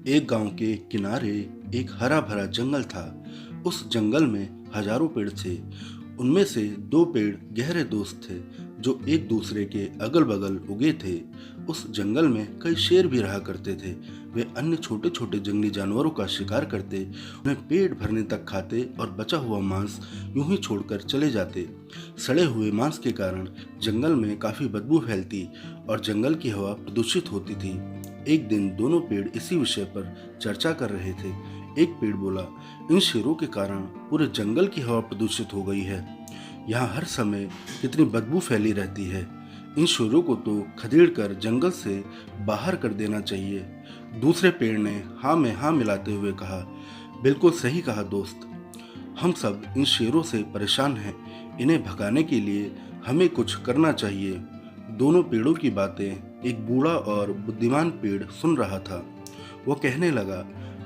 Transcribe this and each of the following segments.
एक गांव के किनारे एक हरा भरा जंगल था। उस जंगल में हजारों पेड़ थे। उनमें से दो पेड़ गहरे दोस्त थे जो एक दूसरे के अगल बगल उगे थे। उस जंगल में कई शेर भी रहा करते थे। वे अन्य छोटे छोटे जंगली जानवरों का शिकार करते, उन्हें पेट भरने तक खाते और बचा हुआ मांस यूं ही छोड़कर चले जाते। सड़े हुए मांस के कारण जंगल में काफी बदबू फैलती और जंगल की हवा प्रदूषित होती थी। एक दिन दोनों पेड़ इसी विषय पर चर्चा कर रहे थे। एक पेड़ बोला, इन शेरों के कारण पूरे जंगल की हवा प्रदूषित हो गई है। यहाँ हर समय कितनी बदबू फैली रहती है। इन शेरों को तो खदेड़ कर जंगल से बाहर कर देना चाहिए। दूसरे पेड़ ने हाँ में हाँ मिलाते हुए कहा, बिल्कुल सही कहा दोस्त। हम सब इन शेरों से परेशान हैं। इन्हें भगाने के लिए हमें कुछ करना चाहिए। दोनों पेड़ों की बातें एक बूढ़ा और बुद्धिमान पेड़ सुन रहा था। वो कहने लगा,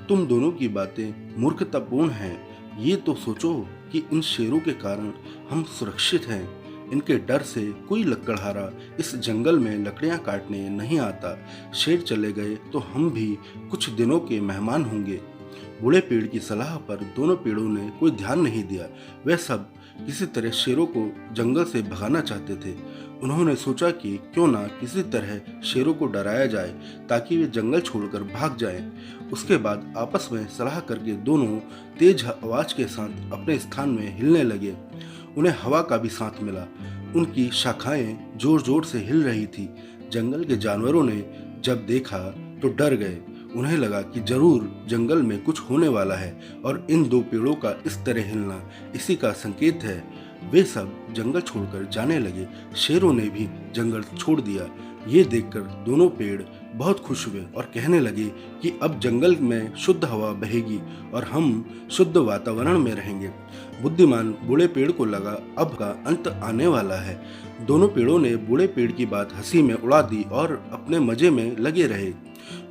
तुम दोनों की बातें मूर्खतापूर्ण हैं। ये तो सोचो कि इन शेरों के कारण हम सुरक्षित हैं। इनके डर से कोई लकड़हारा इस जंगल में लकड़ियां काटने नहीं आता। शेर चले गए तो हम भी कुछ दिनों के मेहमान होंगे। बूढ़े पेड़ की सलाह पर दोनों पेड़ों ने कोई ध्यान नहीं दिया। वे सब किसी तरह शेरों को जंगल से भगाना चाहते थे। उन्होंने सोचा कि क्यों ना किसी तरह शेरों को डराया जाए ताकि वे जंगल छोड़कर भाग जाएं। उसके बाद आपस में सलाह करके दोनों तेज आवाज के साथ अपने स्थान में हिलने लगे। उन्हें हवा का भी साथ मिला। उनकी शाखाएं जोर जोर से हिल रही थी। जंगल के जानवरों ने जब देखा तो डर गए। उन्हें लगा कि जरूर जंगल में कुछ होने वाला है और इन दो पेड़ों का इस तरह हिलना इसी का संकेत है। वे सब जंगल छोड़कर जाने लगे। शेरों ने भी जंगल छोड़ दिया। ये देखकर दोनों पेड़ बहुत खुश हुए और कहने लगे कि अब जंगल में शुद्ध हवा बहेगी और हम शुद्ध वातावरण में रहेंगे। बुद्धिमान बूढ़े पेड़ को लगा अब का अंत आने वाला है। दोनों पेड़ों ने बूढ़े पेड़ की बात हंसी में उड़ा दी और अपने मजे में लगे रहे।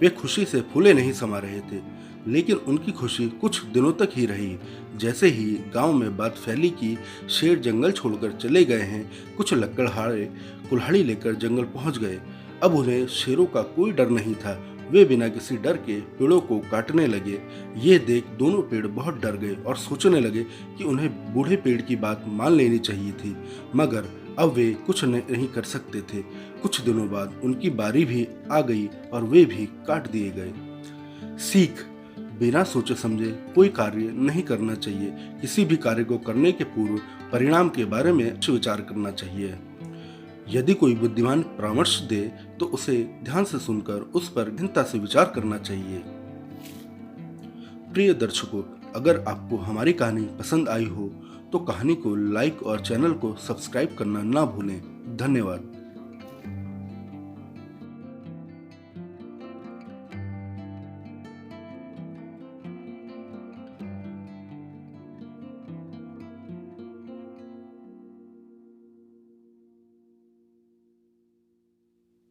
वे खुशी से फूले नहीं समा रहे थे, लेकिन उनकी खुशी कुछ दिनों तक ही रही। जैसे ही गांव में बात फैली कि शेर जंगल छोड़कर चले गए हैं, कुछ लकड़हारे कुल्हाड़ी लेकर जंगल पहुंच गए। अब उन्हें शेरों का कोई डर नहीं था। वे बिना किसी डर के पेड़ों को काटने लगे। ये देख दोनों पेड़ बहुत डर गए और सोचने लगे कि उन्हें बूढ़े पेड़ की बात मान लेनी चाहिए थी, मगर अब वे कुछ नहीं कर सकते थे। कुछ दिनों बाद उनकी बारी भी आ गई और वे भी काट दिए गए। सीख, बिना सोचे समझे कोई कार्य नहीं करना चाहिए। किसी भी कार्य को करने के पूर्व परिणाम के बारे में अच्छे विचार करना चाहिए। यदि कोई बुद्धिमान परामर्श दे तो उसे ध्यान से सुनकर उस पर गहनता से विचार करना चाहिए। प्रिय दर्शकों, अगर आपको हमारी कहानी पसंद आई हो तो कहानी को लाइक और चैनल को सब्सक्राइब करना ना भूलें। धन्यवाद।